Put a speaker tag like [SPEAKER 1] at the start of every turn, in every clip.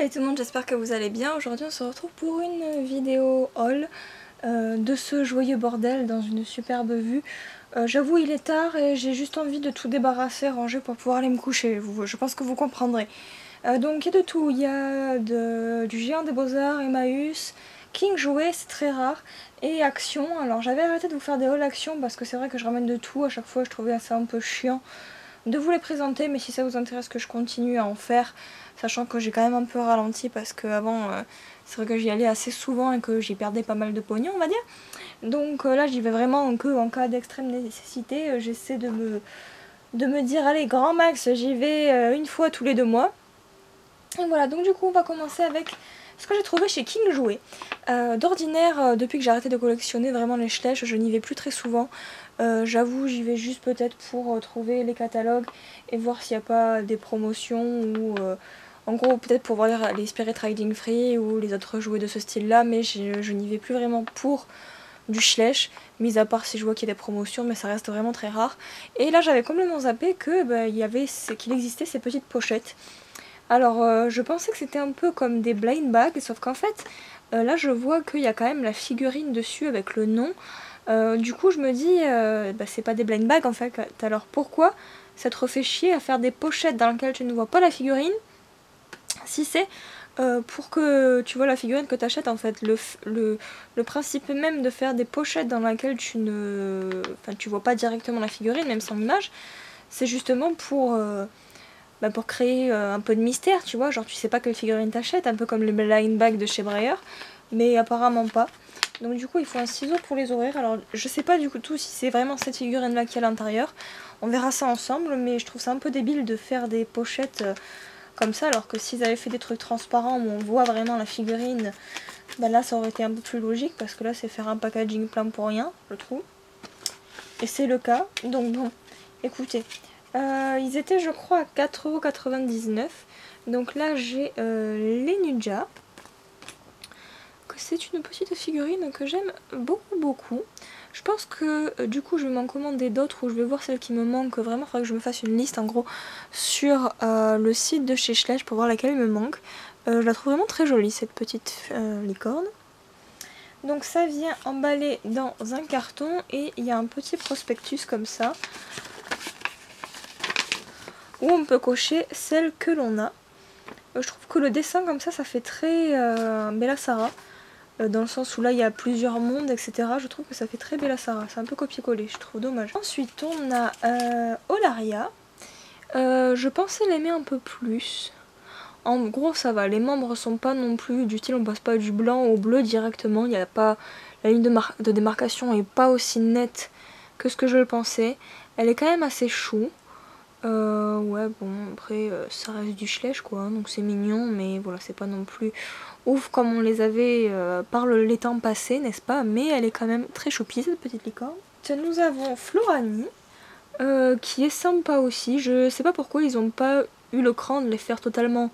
[SPEAKER 1] Salut tout le monde, j'espère que vous allez bien. Aujourd'hui on se retrouve pour une vidéo haul de ce joyeux bordel dans une superbe vue. J'avoue il est tard et j'ai juste envie de tout débarrasser, ranger pour pouvoir aller me coucher. Je pense que vous comprendrez. Donc il y a de tout, il y a du Géant des Beaux-Arts, Emmaüs, King Jouet, c'est très rare, et Action. Alors j'avais arrêté de vous faire des hauls Action parce que c'est vrai que je ramène de tout, à chaque fois je trouvais ça un peu chiant de vous les présenter, mais si ça vous intéresse que je continue à en faire, sachant que j'ai quand même un peu ralenti parce qu'avant c'est vrai que j'y allais assez souvent et que j'y perdais pas mal de pognon on va dire. Donc là j'y vais vraiment que en cas d'extrême nécessité, j'essaie de me dire allez grand max j'y vais une fois tous les 2 mois. Et voilà, donc du coup on va commencer avec ce que j'ai trouvé chez King Jouet. D'ordinaire, depuis que j'ai arrêté de collectionner vraiment les Schleich, je n'y vais plus très souvent. J'avoue, j'y vais juste peut-être pour trouver les catalogues et voir s'il n'y a pas des promotions ou en gros peut-être pour voir les Spirit Riding Free ou les autres jouets de ce style là, mais je n'y vais plus vraiment pour du Schleich, mis à part si je vois qu'il y a des promotions, mais ça reste vraiment très rare. Et là j'avais complètement zappé qu'il existait ces petites pochettes. Alors je pensais que c'était un peu comme des blind bags, sauf qu'en fait là je vois qu'il y a quand même la figurine dessus avec le nom. Du coup je me dis c'est pas des blind bags en fait, alors pourquoi ça te refait chier à faire des pochettes dans lesquelles tu ne vois pas la figurine si c'est pour que tu vois la figurine que tu achètes en fait. Le principe même de faire des pochettes dans lesquelles tu vois pas directement la figurine même sans image, c'est justement pour créer un peu de mystère, tu vois, genre tu sais pas quelle figurine t'achètes, un peu comme le blind bag de chez Breyer, mais apparemment pas. Donc du coup il faut un ciseau pour les ouvrir. Alors je sais pas du coup tout si c'est vraiment cette figurine là qui est à l'intérieur, on verra ça ensemble, mais je trouve ça un peu débile de faire des pochettes comme ça, alors que s'ils avaient fait des trucs transparents où on voit vraiment la figurine, là ça aurait été un peu plus logique, parce que là c'est faire un packaging plein pour rien, je trouve. Et c'est le cas, donc bon, écoutez. Ils étaient je crois à 4,99 €. Donc là j'ai les Ninja. C'est une petite figurine que j'aime beaucoup. Je pense que du coup je vais m'en commander d'autres, ou je vais voir celles qui me manquent vraiment. Il faudrait que je me fasse une liste en gros sur le site de chez Schleich pour voir laquelle il me manque. Je la trouve vraiment très jolie cette petite licorne. Donc ça vient emballé dans un carton et il y a un petit prospectus comme ça où on peut cocher celle que l'on a. Je trouve que le dessin comme ça fait très Bella Sara, dans le sens où là il y a plusieurs mondes etc. Je trouve que ça fait très Bella Sara, c'est un peu copier-coller, je trouve dommage. Ensuite on a Olaria. Je pensais l'aimer un peu plus. En gros ça va, les membres sont pas non plus du style, on passe pas du blanc au bleu directement, il n'y a pas, la ligne de démarcation est pas aussi nette que ce que je le pensais. Elle est quand même assez chou. Ouais bon après ça reste du Schleich quoi, hein, donc c'est mignon, mais voilà c'est pas non plus ouf comme on les avait par les temps passés, n'est-ce pas, mais elle est quand même très choupie cette petite licorne. Nous avons Florani qui est sympa aussi. Je sais pas pourquoi ils ont pas eu le cran de les faire totalement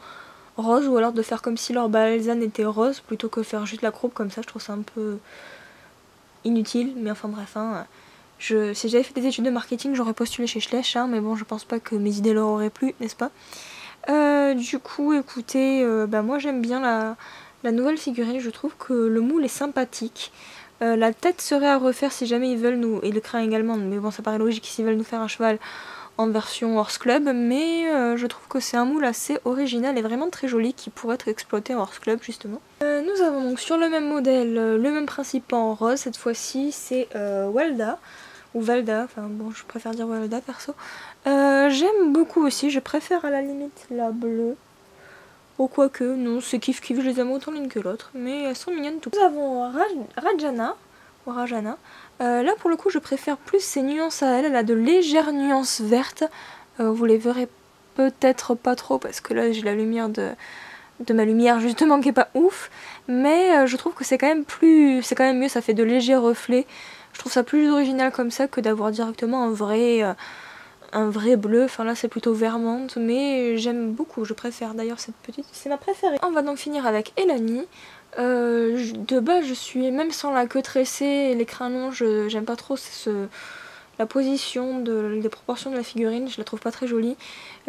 [SPEAKER 1] rose, ou alors de faire comme si leur balzane était rose plutôt que faire juste la croupe comme ça. Je trouve ça un peu inutile, mais enfin bref hein. Si j'avais fait des études de marketing j'aurais postulé chez Schleich hein, mais bon je pense pas que mes idées leur auraient plu, n'est-ce pas. Du coup écoutez, moi j'aime bien la nouvelle figurine, je trouve que le moule est sympathique. La tête serait à refaire si jamais ils veulent et le crâne également, mais bon ça paraît logique s'ils veulent nous faire un cheval en version Horse Club, mais je trouve que c'est un moule assez original et vraiment très joli qui pourrait être exploité en Horse Club justement. Nous avons donc sur le même modèle, le même principe en rose, cette fois-ci c'est Welda, ou Velda, enfin bon je préfère dire Welda perso. J'aime beaucoup aussi, je préfère à la limite la bleue. Oh quoique, non c'est kiff kiff, je les aime autant l'une que l'autre, mais elles sont mignonnes tout. Nous avons Rajana, ou Rajana. Là pour le coup je préfère plus ses nuances à elle, elle a de légères nuances vertes. Vous les verrez peut-être pas trop parce que là j'ai la lumière de ma lumière justement qui est pas ouf, mais je trouve que c'est quand même mieux, ça fait de légers reflets. Je trouve ça plus original comme ça que d'avoir directement un vrai bleu. Enfin là c'est plutôt vermante, mais j'aime beaucoup, je préfère d'ailleurs cette petite, c'est ma préférée. On va donc finir avec Elani. De base je suis, même sans la queue tressée et les crins longs, j'aime pas trop la position des proportions de la figurine, je la trouve pas très jolie.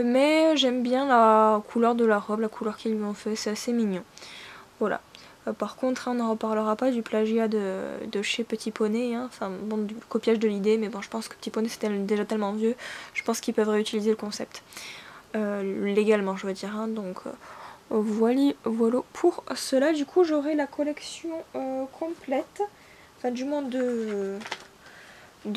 [SPEAKER 1] Mais j'aime bien la couleur de la robe, la couleur qu'ils lui ont fait, c'est assez mignon. Voilà. Par contre, on ne reparlera pas du plagiat de chez Petit Poney, hein. Enfin bon, du copiage de l'idée, mais bon, je pense que Petit Poney c'était déjà tellement vieux, je pense qu'ils peuvent réutiliser le concept. Légalement, je veux dire, hein. Donc voilà pour cela. Du coup, j'aurai la collection complète, enfin du moins de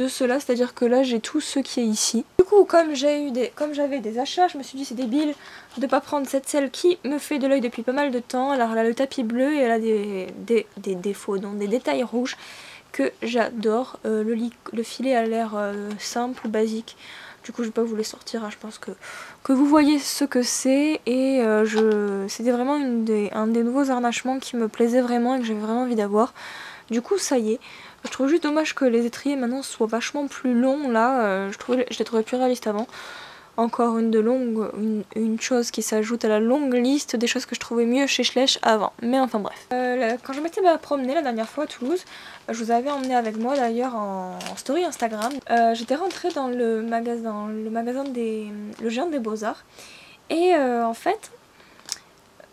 [SPEAKER 1] cela, c'est-à-dire que là j'ai tout ce qui est ici. Du coup, comme j'avais des achats, je me suis dit c'est débile de pas prendre celle qui me fait de l'œil depuis pas mal de temps. Alors elle a le tapis bleu et elle a des défauts, donc des détails rouges que j'adore. Le filet a l'air simple, basique. Du coup je vais pas vous les sortir, hein. Je pense que vous voyez ce que c'est. Et c'était vraiment un des nouveaux harnachements qui me plaisait vraiment et que j'avais vraiment envie d'avoir. Du coup ça y est. Je trouve juste dommage que les étriers maintenant soient vachement plus longs là. Je les trouvais plus réalistes avant. Encore une chose qui s'ajoute à la longue liste des choses que je trouvais mieux chez Schleich avant. Mais enfin bref. Quand je m'étais promenée la dernière fois à Toulouse, je vous avais emmené avec moi d'ailleurs en story Instagram. J'étais rentrée dans le magasin le Géant des Beaux-Arts. Et en fait,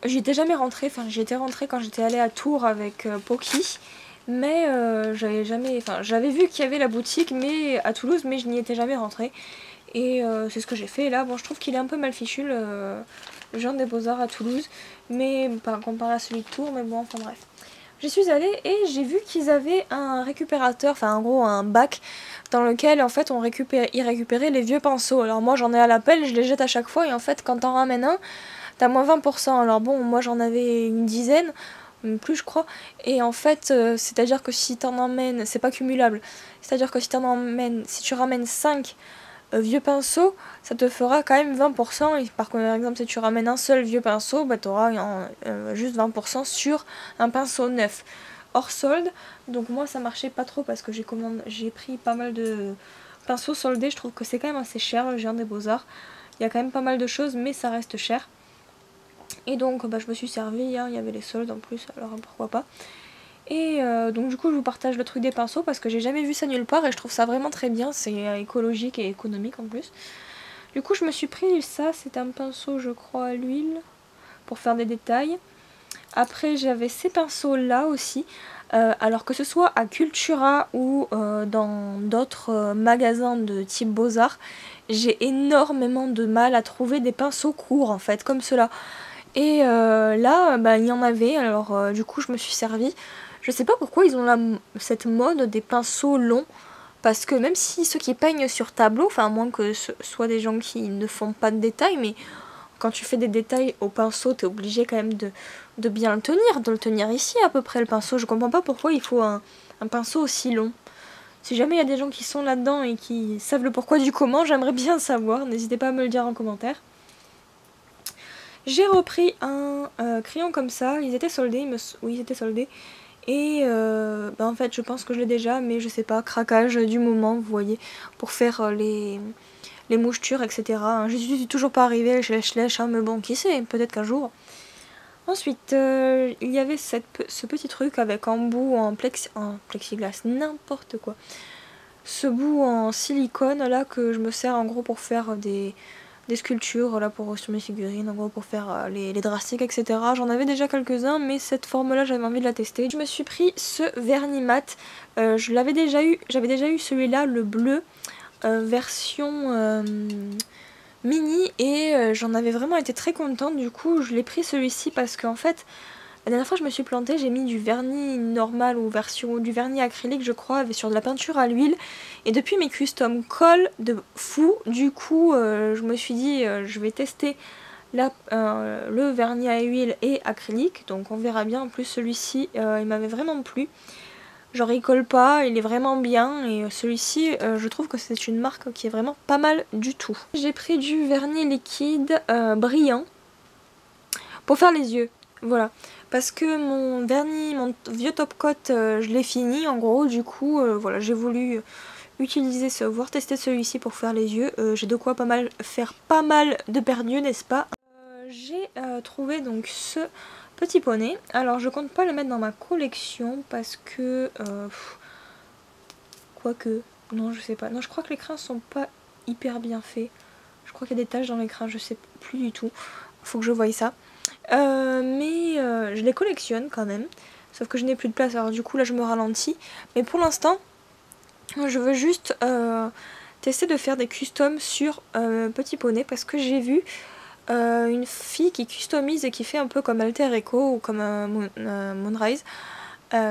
[SPEAKER 1] j'y étais jamais rentrée. Enfin, j'y étais rentrée quand j'étais allée à Tours avec Poki. Mais j'avais vu qu'il y avait la boutique à Toulouse, mais je n'y étais jamais rentrée. Et c'est ce que j'ai fait. Et là, bon, je trouve qu'il est un peu mal fichu, le Géant des Beaux-Arts à Toulouse, mais pas comparé à celui de Tours, mais bon, enfin bref. J'y suis allée et j'ai vu qu'ils avaient un récupérateur, enfin en gros un bac, dans lequel en fait ils récupéraient les vieux pinceaux. Alors moi j'en ai à l'appel, je les jette à chaque fois, et en fait quand t'en ramènes un, t'as moins 20%. Alors bon, moi j'en avais une dizaine, plus je crois, et en fait c'est à dire que si t'en emmènes, c'est pas cumulable, c'est à dire que si tu ramènes 5 vieux pinceaux, ça te fera quand même 20%, et par exemple si tu ramènes un seul vieux pinceau, bah t'auras juste 20% sur un pinceau neuf hors solde. Donc moi ça marchait pas trop parce que j'ai pris pas mal de pinceaux soldés. Je trouve que c'est quand même assez cher le Géant des Beaux-Arts, il y a quand même pas mal de choses mais ça reste cher. Et donc bah, je me suis servi, hein, il y avait les soldes en plus, alors pourquoi pas. Et donc du coup je vous partage le truc des pinceaux parce que j'ai jamais vu ça nulle part et je trouve ça vraiment très bien, c'est écologique et économique en plus. Du coup je me suis pris ça, c'est un pinceau je crois à l'huile pour faire des détails. Après j'avais ces pinceaux là aussi, alors que ce soit à Cultura ou dans d'autres magasins de type Beaux-Arts, j'ai énormément de mal à trouver des pinceaux courts en fait comme ceux-là. Et là bah, il y en avait, alors du coup je me suis servi. Je sais pas pourquoi ils ont cette mode des pinceaux longs, parce que même si ceux qui peignent sur tableau, enfin à moins que ce soit des gens qui ne font pas de détails, mais quand tu fais des détails au pinceau, t'es obligé quand même de bien le tenir, de le tenir ici à peu près le pinceau. Je comprends pas pourquoi il faut un pinceau aussi long. Si jamais il y a des gens qui sont là-dedans et qui savent le pourquoi du comment, j'aimerais bien savoir, n'hésitez pas à me le dire en commentaire. J'ai repris un crayon comme ça, ils étaient soldés, oui ils étaient soldés. Et bah en fait je pense que je l'ai déjà, mais je sais pas, craquage du moment, vous voyez, pour faire les mouchetures, etc. Je suis toujours pas arrivée chez Schleich, hein, mais bon, qui sait, peut-être qu'un jour. Ensuite, il y avait ce petit truc avec un bout en plexiglas, n'importe quoi. Ce bout en silicone là que je me sers en gros pour faire des sculptures là sur mes figurines, en gros pour faire les drastiques, etc. J'en avais déjà quelques-uns, mais cette forme là j'avais envie de la tester. Je me suis pris ce vernis mat, j'avais déjà eu celui-là, le bleu, version mini, et j'en avais vraiment été très contente. Du coup je l'ai pris celui-ci parce qu'en fait la dernière fois je me suis plantée, j'ai mis du vernis normal ou du vernis acrylique je crois, sur de la peinture à l'huile, et depuis mes custom collent de fou. Du coup je me suis dit je vais tester le vernis à huile et acrylique, donc on verra bien. En plus celui-ci il m'avait vraiment plu, genre il colle pas, il est vraiment bien, et celui-ci je trouve que c'est une marque qui est vraiment pas mal du tout. J'ai pris du vernis liquide brillant pour faire les yeux, voilà, parce que mon vieux top coat je l'ai fini en gros. Du coup voilà, j'ai voulu utiliser tester celui-ci pour faire les yeux. J'ai de quoi faire pas mal de paires d'yeux, n'est-ce pas. J'ai trouvé donc ce Petit Poney. Alors je compte pas le mettre dans ma collection parce que quoique Non, je sais pas. Non, je crois que les crins sont pas hyper bien faits. Je crois qu'il y a des taches dans les crins, je sais plus du tout. Faut que je voie ça. Mais je les collectionne quand même. Sauf que je n'ai plus de place, alors du coup là je me ralentis. Mais pour l'instant, je veux juste tester de faire des customs sur Petit Poney. Parce que j'ai vu une fille qui customise et qui fait un peu comme Alter Echo ou comme Moonrise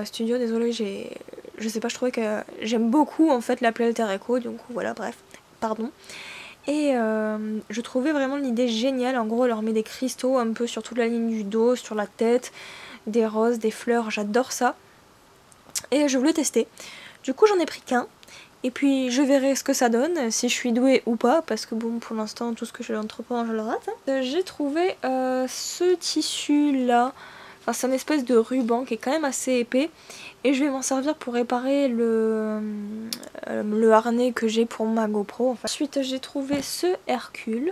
[SPEAKER 1] Studio. Désolée, je sais pas, je trouvais que j'aime beaucoup en fait l'appeler Alter Echo. Donc voilà, bref, pardon. Et je trouvais vraiment l'idée géniale. En gros, elle leur met des cristaux un peu sur toute la ligne du dos, sur la tête, des roses, des fleurs, j'adore ça. Et je voulais tester. Du coup, j'en ai pris qu'un. Et puis, je verrai ce que ça donne, si je suis douée ou pas, parce que bon, pour l'instant, tout ce que je entreprends, je le rate. J'ai trouvé ce tissu-là. Enfin, c'est une espèce de ruban qui est quand même assez épais. Et je vais m'en servir pour réparer le harnais que j'ai pour ma GoPro. Enfin, ensuite, j'ai trouvé ce Hercule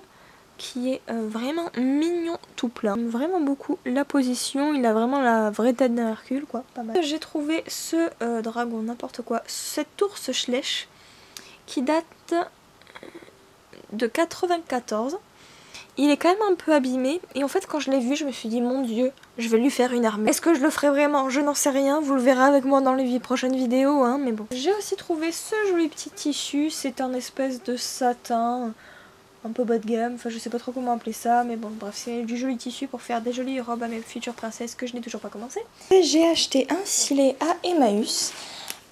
[SPEAKER 1] qui est vraiment mignon tout plein. J'aime vraiment beaucoup la position. Il a vraiment la vraie tête d'un Hercule, quoi. Pas mal. J'ai trouvé ce dragon, n'importe quoi. Cet ours Schlech qui date de 94. Il est quand même un peu abîmé et en fait quand je l'ai vu je me suis dit mon dieu, je vais lui faire une armure. Est-ce que je le ferai vraiment? Je n'en sais rien, vous le verrez avec moi dans les prochaines vidéos hein, mais bon. J'ai aussi trouvé ce joli petit tissu, c'est un espèce de satin un peu bas de gamme, enfin je sais pas trop comment appeler ça, mais bon bref c'est du joli tissu pour faire des jolies robes à mes futures princesses que je n'ai toujours pas commencé. J'ai acheté un filet à Emmaüs,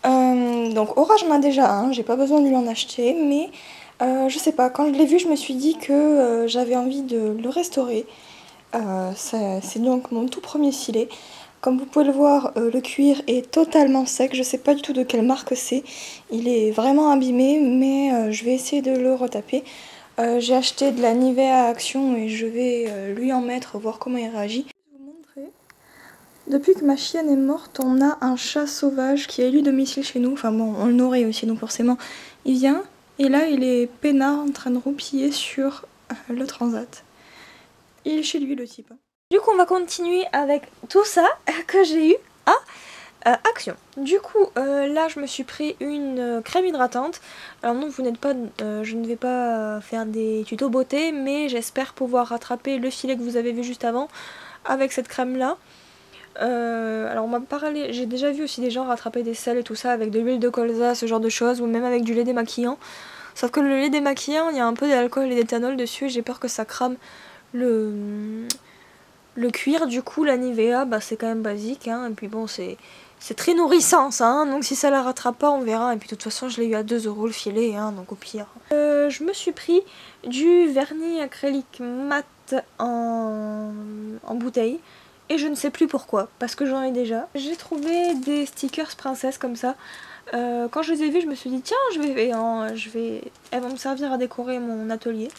[SPEAKER 1] donc Aura j'en ai déjà un, j'ai pas besoin de lui en acheter, mais je sais pas, quand je l'ai vu je me suis dit que j'avais envie de le restaurer. C'est donc mon tout premier filet. Comme vous pouvez le voir, le cuir est totalement sec, je sais pas du tout de quelle marque c'est. Il est vraiment abîmé, mais je vais essayer de le retaper. J'ai acheté de la Nivea Action et je vais lui en mettre, voir comment il réagit. Je vais vous montrer. Depuis que ma chienne est morte, on a un chat sauvage qui a élu domicile chez nous. Enfin bon, on le nourrit aussi, donc forcément il vient. Et là, il est peinard en train de roupiller sur le transat. Il est chez lui, le type. Du coup, on va continuer avec tout ça que j'ai eu à Action. Du coup, là, je me suis pris une crème hydratante. Alors non, vous n'êtes pas, je ne vais pas faire des tutos beauté, mais j'espère pouvoir rattraper le filet que vous avez vu juste avant avec cette crème-là. Alors on m'a parlé, j'ai déjà vu aussi des gens rattraper des sels et tout ça avec de l'huile de colza, ce genre de choses, ou même avec du lait démaquillant. Sauf que le lait démaquillant, il y a un peu d'alcool et d'éthanol dessus et j'ai peur que ça crame le cuir. Du coup la Nivea, bah, c'est quand même basique, hein, et puis bon c'est très nourrissant ça, hein, donc si ça la rattrape pas on verra, et puis de toute façon je l'ai eu à 2 € le filet, hein, donc au pire. Je me suis pris du vernis acrylique mat en bouteille. Et je ne sais plus pourquoi, parce que j'en ai déjà. J'ai trouvé des stickers princesse comme ça. Quand je les ai vus, je me suis dit tiens, elles vont me servir à décorer mon atelier.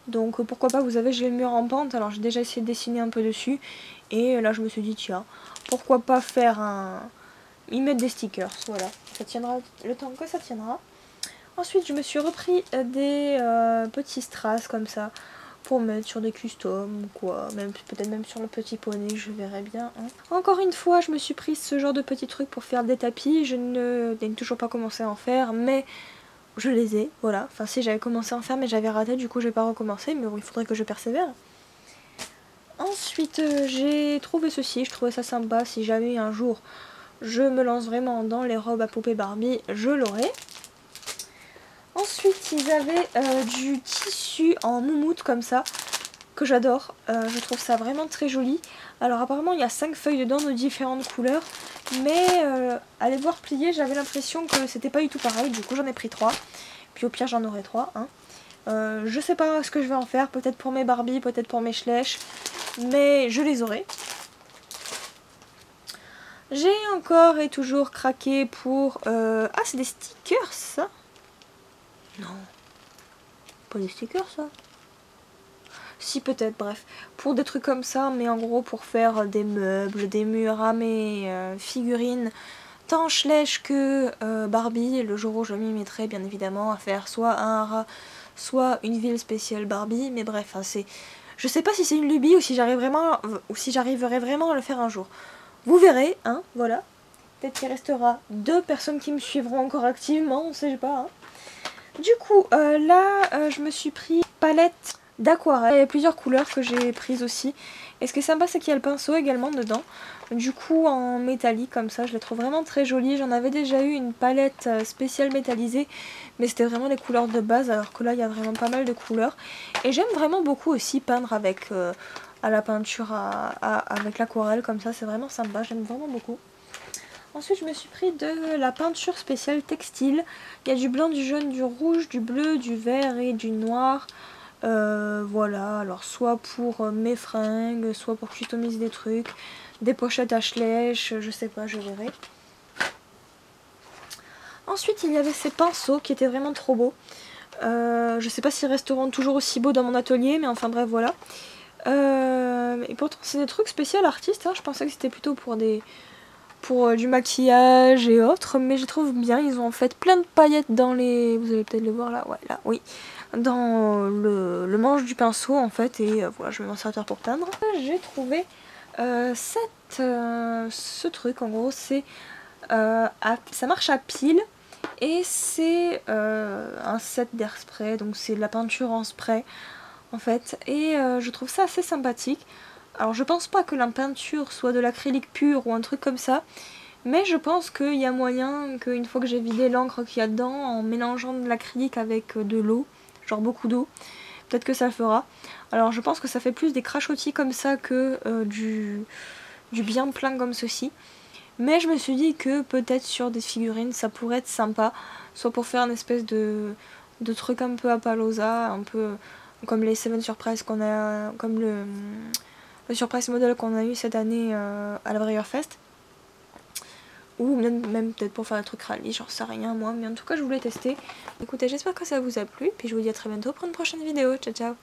[SPEAKER 1] Donc pourquoi pas, vous avez, j'ai le mur en pente, alors j'ai déjà essayé de dessiner un peu dessus. Et là je me suis dit tiens, pourquoi pas y mettre des stickers, voilà. Ça tiendra le temps que ça tiendra. Ensuite je me suis repris des petits strass comme ça, pour mettre sur des customs ou quoi, peut-être même sur le Petit Poney, je verrai bien. Hein. Encore une fois, je me suis pris ce genre de petits trucs pour faire des tapis. Je n'ai toujours pas commencé à en faire, mais je les ai, voilà. Enfin si, j'avais commencé à en faire, mais j'avais raté, du coup je vais pas recommencer, mais bon, il faudrait que je persévère. Ensuite, j'ai trouvé ceci, je trouvais ça sympa. Si jamais un jour je me lance vraiment dans les robes à poupée Barbie, je l'aurai. Ensuite, ils avaient du tissu en moumoute comme ça, que j'adore. Je trouve ça vraiment très joli. Alors apparemment, il y a 5 feuilles dedans de différentes couleurs. Mais à les voir plier, j'avais l'impression que c'était pas du tout pareil. Du coup, j'en ai pris 3. Puis au pire, j'en aurai 3. Hein. Je sais pas ce que je vais en faire. Peut-être pour mes Barbie, peut-être pour mes Schlech. Mais je les aurai. J'ai encore et toujours craqué pour... Ah, c'est des stickers, ça? Non, pas des stickers ça. Si peut-être, bref. Pour des trucs comme ça, mais en gros pour faire des meubles, des murs à mes figurines, tant Schlech que Barbie. Le jour où je m'y mettrai bien évidemment à faire soit un rat, soit une ville spéciale Barbie. Mais bref, hein, je sais pas si c'est une lubie ou si j'arriverai vraiment à le faire un jour. Vous verrez, hein, voilà. Peut-être qu'il restera 2 personnes qui me suivront encore activement, on sait pas. Hein. Du coup, là, je me suis pris palette d'aquarelle. Il y a plusieurs couleurs que j'ai prises aussi. Et ce qui est sympa, c'est qu'il y a le pinceau également dedans. Du coup, en métallique comme ça, je les trouve vraiment très jolie. J'en avais déjà eu une palette spéciale métallisée, mais c'était vraiment les couleurs de base, alors que là, il y a vraiment pas mal de couleurs. Et j'aime vraiment beaucoup aussi peindre avec à la peinture avec l'aquarelle comme ça. C'est vraiment sympa, j'aime vraiment beaucoup. Ensuite, je me suis pris de la peinture spéciale textile. Il y a du blanc, du jaune, du rouge, du bleu, du vert et du noir. Voilà, alors soit pour mes fringues, soit pour customiser des trucs, des pochettes à schlèche, je sais pas, je verrai. Ensuite, il y avait ces pinceaux qui étaient vraiment trop beaux. Je sais pas s'ils resteront toujours aussi beaux dans mon atelier, mais enfin bref, voilà. Et pourtant, c'est des trucs spéciaux artistes, hein. Je pensais que c'était plutôt pour du maquillage et autres, mais je trouve bien. Ils ont en fait plein de paillettes dans les... Vous allez peut-être le voir là, ouais, là, oui. Dans le manche du pinceau en fait, et voilà, je vais m'en servir pour peindre. J'ai trouvé ce truc, en gros, c'est... ça marche à pile, et c'est un set d'air spray, donc c'est de la peinture en spray, en fait. Et je trouve ça assez sympathique. Alors je pense pas que la peinture soit de l'acrylique pur ou un truc comme ça, mais je pense qu'il y a moyen qu'une fois que j'ai vidé l'encre qu'il y a dedans, en mélangeant de l'acrylique avec de l'eau, genre beaucoup d'eau, peut-être que ça le fera. Alors je pense que ça fait plus des crachotis comme ça que du bien plein comme ceci. Mais je me suis dit que peut-être sur des figurines ça pourrait être sympa, soit pour faire une espèce de truc un peu à Palooza, un peu comme les 7 Surprise qu'on a, comme le surprise model qu'on a eu cette année à la Breyer Fest. Ou même peut-être pour faire un truc rallye, j'en sais rien moi, mais en tout cas je voulais tester. Écoutez, j'espère que ça vous a plu, puis je vous dis à très bientôt pour une prochaine vidéo. Ciao ciao.